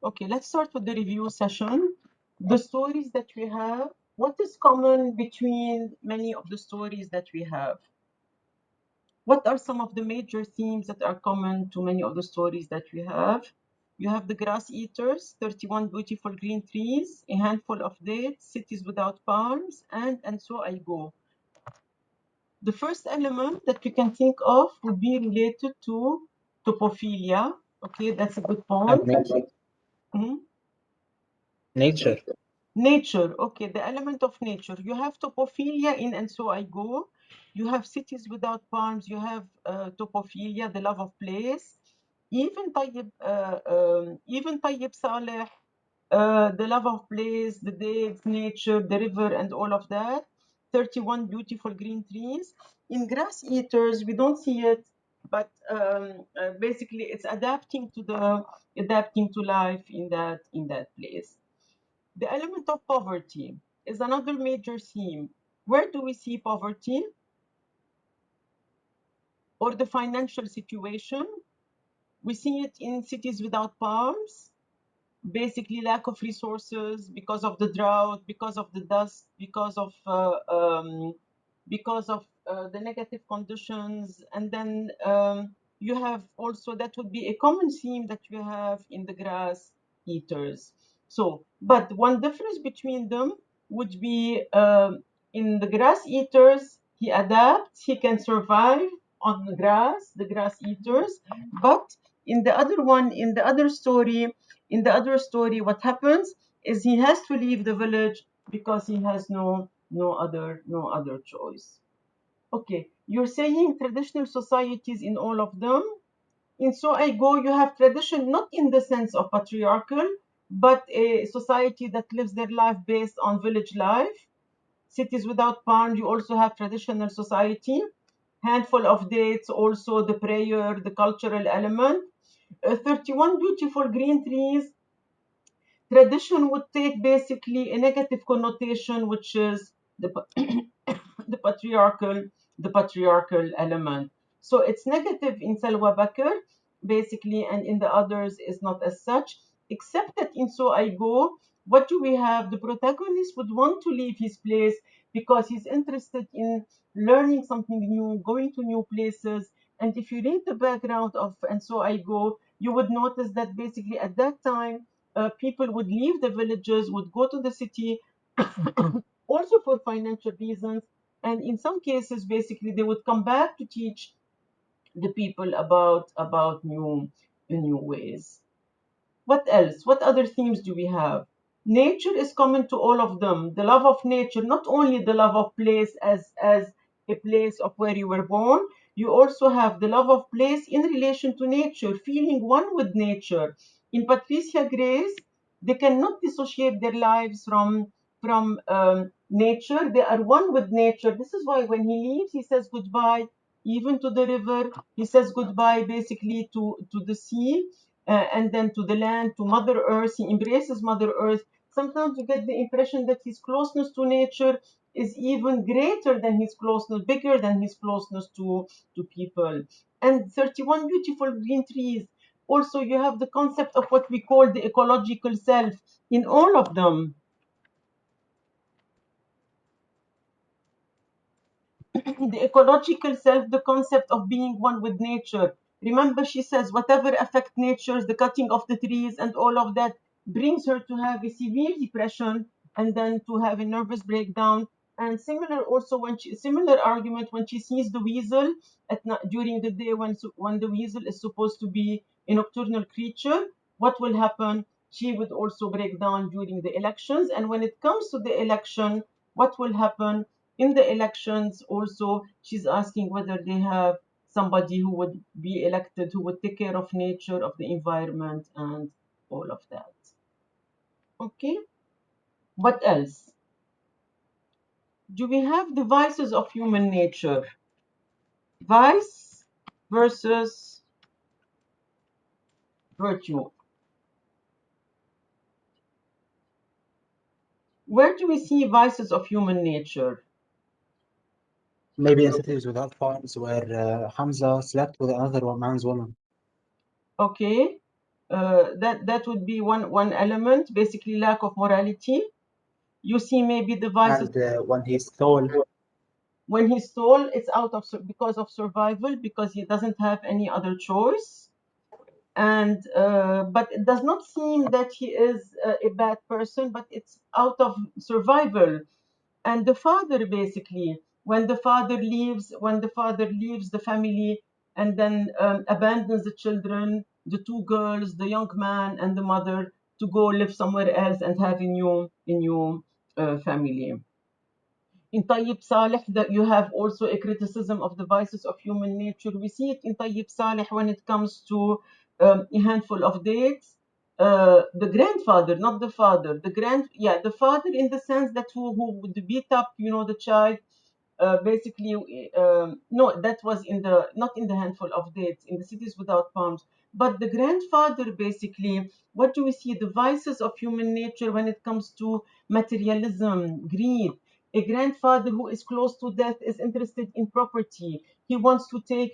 Okay, let's start with the review session. The stories that we have, what is common between many of the stories that we have? What are some of the major themes that are common to many of the stories that we have? You have the grass eaters, 31 beautiful green trees, a handful of dates, cities without palms, and so I go. The first element that we can think of would be related to topophilia. Okay, that's a good point. Nature. Mhm. Nature. Nature, okay, the element of nature. You have topophilia in And So I Go. You have cities without palms. You have topophilia, the love of place. Even Tayyib Saleh, the love of place, the dates, nature, the river, and all of that. 31 beautiful green trees. In grass eaters, we don't see it, but basically it's adapting to life in that place. The element of poverty is another major theme. Where do we see poverty or the financial situation? We see it in cities without palms, basically lack of resources because of the drought, because of the dust, because of the negative conditions. And then you have also, that would be a common theme that you have in the grass eaters. So, but one difference between them would be in the grass eaters, he adapts, he can survive on the grass eaters. But in the other one, in the other story, what happens is he has to leave the village because he has no other choice. Okay, you're saying traditional societies in all of them. In So I Go, you have tradition not in the sense of patriarchal, but a society that lives their life based on village life. Cities without palm, you also have traditional society. Handful of dates, also the prayer, the cultural element. 31 beautiful green trees. Tradition would take basically a negative connotation, which is the patriarchal the patriarchal element. So it's negative in Salwa Bakr, basically, and in the others is not as such, except that in So I Go, what do we have? The protagonist would want to leave his place because he's interested in learning something new, going to new places. And if you read the background of And So I Go, you would notice that basically at that time, people would leave the villages, would go to the city, also for financial reasons. And in some cases, basically, they would come back to teach the people about new ways. What else? What other themes do we have? Nature is common to all of them. The love of nature, not only the love of place as a place of where you were born, you also have the love of place in relation to nature, feeling one with nature. In Patricia Gray's, they cannot dissociate their lives from nature. They are one with nature. This is why when he leaves, he says goodbye even to the river. He says goodbye basically to the sea, and then to the land, to Mother Earth. He embraces Mother Earth. Sometimes you get the impression that his closeness to nature is even greater than his closeness, bigger than his closeness to people. And 31 beautiful green trees. Also, you have the concept of what we call the ecological self in all of them. The ecological self, the concept of being one with nature. Remember, she says whatever affects nature, the cutting of the trees and all of that, brings her to have a severe depression and then to have a nervous breakdown. And similar also similar argument when she sees the weasel at night, during the day, when the weasel is supposed to be a nocturnal creature, what will happen? She would also break down during the elections. And when it comes to the election, what will happen? In the elections also, she's asking whether they have somebody who would be elected, who would take care of nature, of the environment, and all of that. Okay, what else? Do we have the vices of human nature? Vice versus virtue. Where do we see vices of human nature? Maybe in cities without farms where Hamza slept with another man's woman. Okay, That would be one element, basically lack of morality. You see maybe the vices. And when he stole, When he stole, it's out of because of survival, because he doesn't have any other choice. And but it does not seem that he is a bad person, but it's out of survival. And the father, basically, when the father leaves the family, and then abandons the children, the two girls, the young man and the mother, to go live somewhere else and have a new family. In Tayyib Saleh, that you have also a criticism of the vices of human nature. We see it in Tayyib Saleh when it comes to a handful of dates. The grandfather, not the father, the father, in the sense that who would beat up, the child. Basically, no, that was in the not in the handful of dates, in the cities without palms. But the grandfather, basically, what do we see? The vices of human nature when it comes to materialism, greed. A grandfather who is close to death is interested in property. He wants to take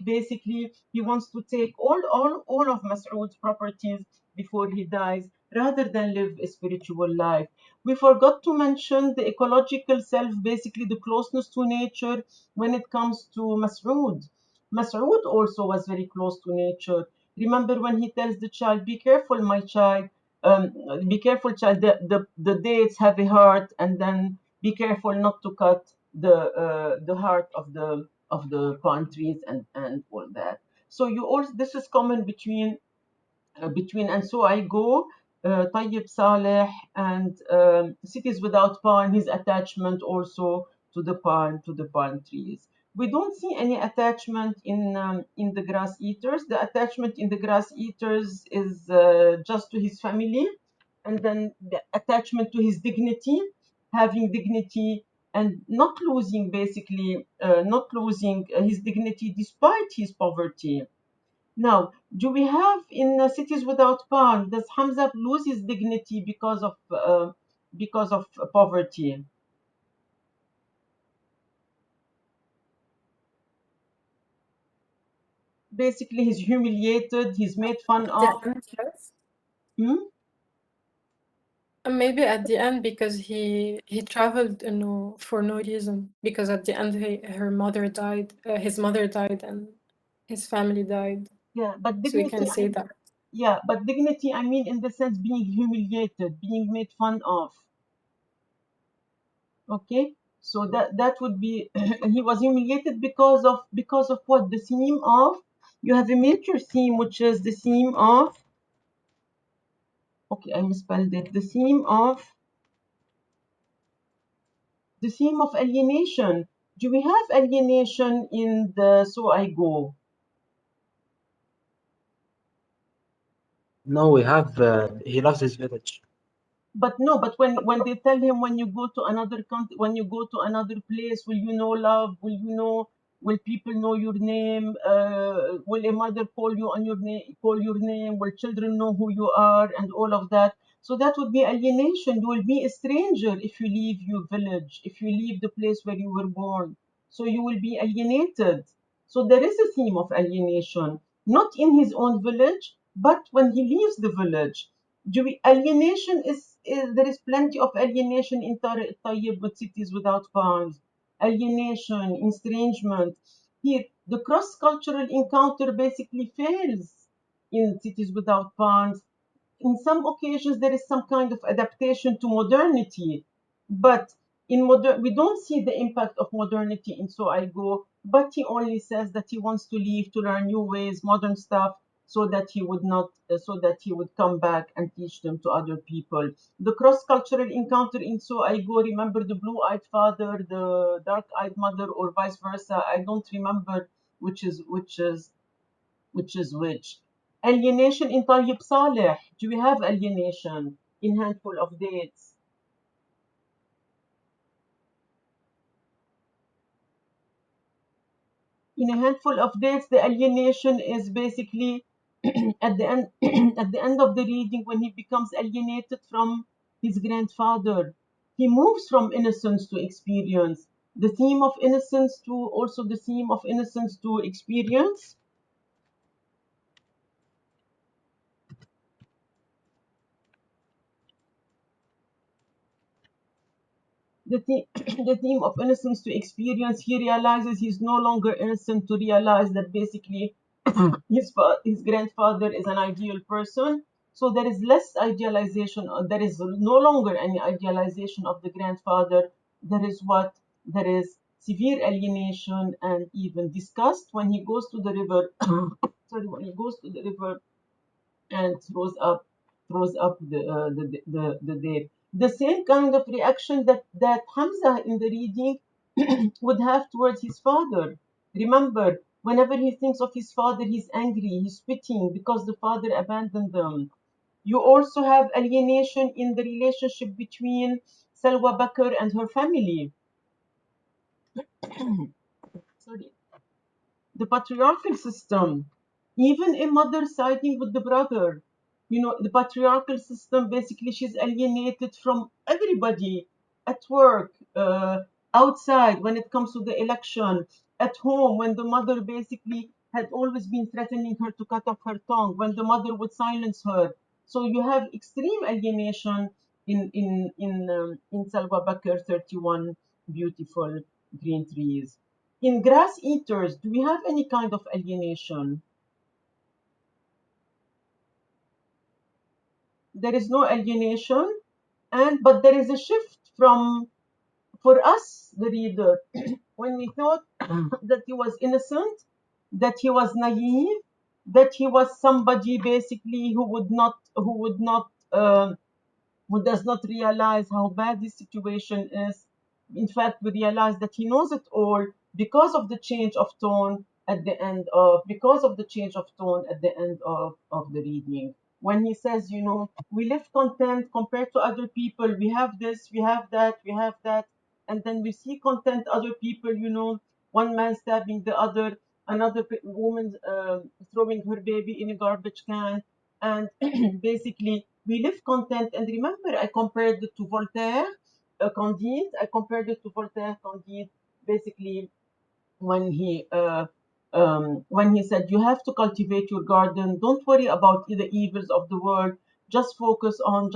all of Mas'ud's properties before he dies, rather than live a spiritual life. We forgot to mention the ecological self, basically the closeness to nature when it comes to Mas'ud. Mas'ud also was very close to nature. Remember when he tells the child, "Be careful, my child, um, be careful, child, the dates have a heart, and then be careful not to cut the heart of the palm trees," and all that. So you also, this is common and so I go, Tayyib Saleh, and Cities Without Palm, his attachment also to the palm trees. We don't see any attachment in the grass eaters. The attachment in the grass eaters is just to his family, and then the attachment to his dignity, having dignity, and not losing his dignity despite his poverty. Now, do we have in Cities Without Palm, does Hamza lose his dignity because of poverty? Basically, he's humiliated, he's made fun The of. end, yes. Hmm? Maybe at the end because he traveled, for no reason. Because at the end, her mother died, his mother died, and his family died. Yeah, but So we dignity, can say that. I mean, in the sense being humiliated, being made fun of. Okay, so that would be he was humiliated because of what? The theme of, you have a major theme, which is the theme of, okay, I misspelled it, the theme of alienation. Do we have alienation in the So I Go? no, we have, he loves his village. But no, but when they tell him, when you go to another country, when you go to another place, will you know love? Will people know your name? Will a mother call you on your name? Call your name? Will children know who you are? And all of that. So that would be alienation. You will be a stranger if you leave your village, if you leave the place where you were born. So you will be alienated. So there is a theme of alienation, not in his own village, but when he leaves the village. Alienation is there is plenty of alienation in Tariq Tayyib with Cities Without Bounds. Alienation, estrangement. Here, the cross-cultural encounter basically fails in Cities Without Bounds. In some occasions, there is some kind of adaptation to modernity, but we don't see the impact of modernity in So I Go. But he only says that he wants to leave to learn new ways, modern stuff, so that he would not, so that he would come back and teach them to other people. The cross-cultural encounter in So I Go. Remember the blue-eyed father, the dark-eyed mother, or vice versa. I don't remember which is which. Alienation in Tayyib Saleh. Do we have alienation in Handful of Dates? In a Handful of Dates, the alienation is basically at the end at the end of the reading, when he becomes alienated from his grandfather. He moves from innocence to experience. The theme of innocence to also the theme of innocence to experience. the theme, the theme of innocence to experience. He realizes he's no longer innocent to realize that basically his grandfather is an ideal person. So there is less idealization, or there is no longer any idealization of the grandfather. There is what? There is severe alienation and even disgust when he goes to the river. Sorry, when he goes to the river and throws up the dead. The same kind of reaction that Hamza in the reading would have towards his father. Remember, whenever he thinks of his father, he's angry, he's pitying because the father abandoned them. You also have alienation in the relationship between Salwa Bakr and her family. Sorry. The patriarchal system, even a mother siding with the brother. You know, the patriarchal system, basically, she's alienated from everybody at work, outside, when it comes to the election, at home, when the mother basically had always been threatening her to cut off her tongue, when the mother would silence her. So you have extreme alienation in Salwa Bakr 31 beautiful green trees. In grass eaters, do we have any kind of alienation? There is no alienation, and but there is a shift from, for us, the reader, when we thought that he was innocent, that he was naive, that he was somebody basically who does not realize how bad this situation is. In fact, we realize that he knows it all because of the change of tone at the end of because of the change of tone at the end of the reading. When he says, we live content compared to other people, we have this, we have that, we have that, and then we see content other people, one man stabbing the other, another woman throwing her baby in a garbage can, and basically we live content. And remember, I compared it to Voltaire, Candide. I compared it to Voltaire, Candide, basically when he said, you have to cultivate your garden. Don't worry about the evils of the world. Just focus on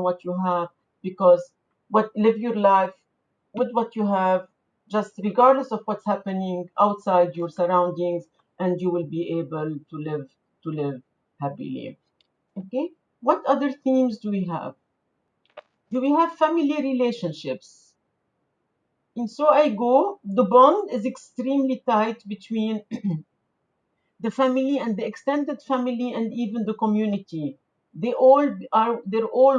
what you have, because live your life with what you have, just regardless of what's happening outside your surroundings, and you will be able to live happily. Okay. What other themes do we have? Do we have family relationships? In So I Go, the bond is extremely tight between the family and the extended family and even the community. They're all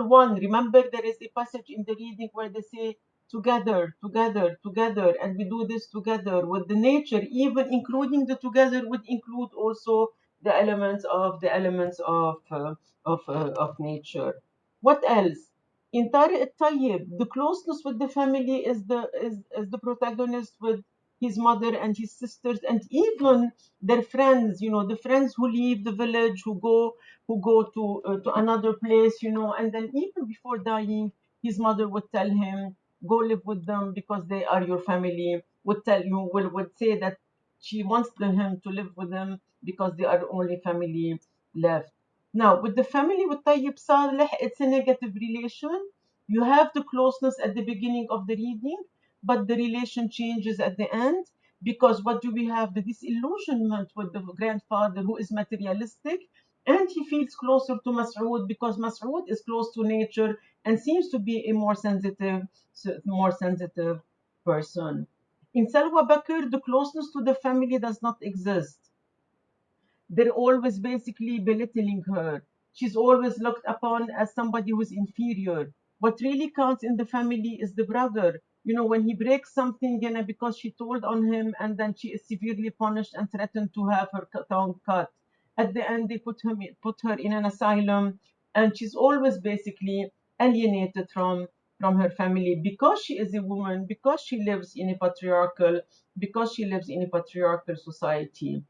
one. Remember, there is a passage in the reading where they say, together, together, together, and we do this together with the nature, even including the together would include also the elements of nature. What else? In Tariq al-Tayyib, the closeness with the family is the protagonist with his mother and his sisters, and even their friends, the friends who leave the village, who go to another place, and then even before dying, his mother would tell him, go live with them because they are your family. Would say that she wants him to live with them because they are the only family left. Now, with the family with Tayyib Saleh, it's a negative relation. You have the closeness at the beginning of the reading, but the relation changes at the end, because what do we have? The disillusionment with the grandfather, who is materialistic, and he feels closer to Mas'ud because Mas'ud is close to nature and seems to be a more sensitive person. In Salwa Bakr, the closeness to the family does not exist. They're always basically belittling her. She's always looked upon as somebody who's inferior. What really counts in the family is the brother. When he breaks something, because she told on him, and then she is severely punished and threatened to have her tongue cut. At the end, they put her in an asylum, and she's always basically alienated from her family because she is a woman, because she lives in a patriarchal society.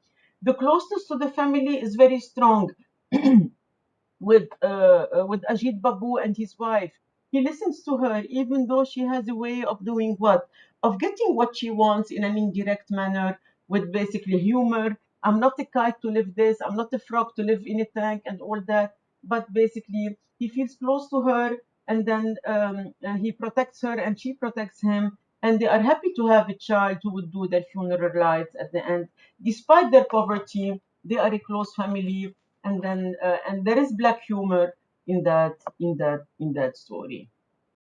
The closeness to the family is very strong with Ajit Babu and his wife. He listens to her even though she has a way of doing what? Of getting what she wants in an indirect manner, with basically humor. I'm not a kite to live this, I'm not a frog to live in a tank and all that. But basically, he feels close to her and then he protects her and she protects him, and they are happy to have a child who would do their funeral rites at the end. Despite their poverty, they are a close family, and then and there is black humor in that story.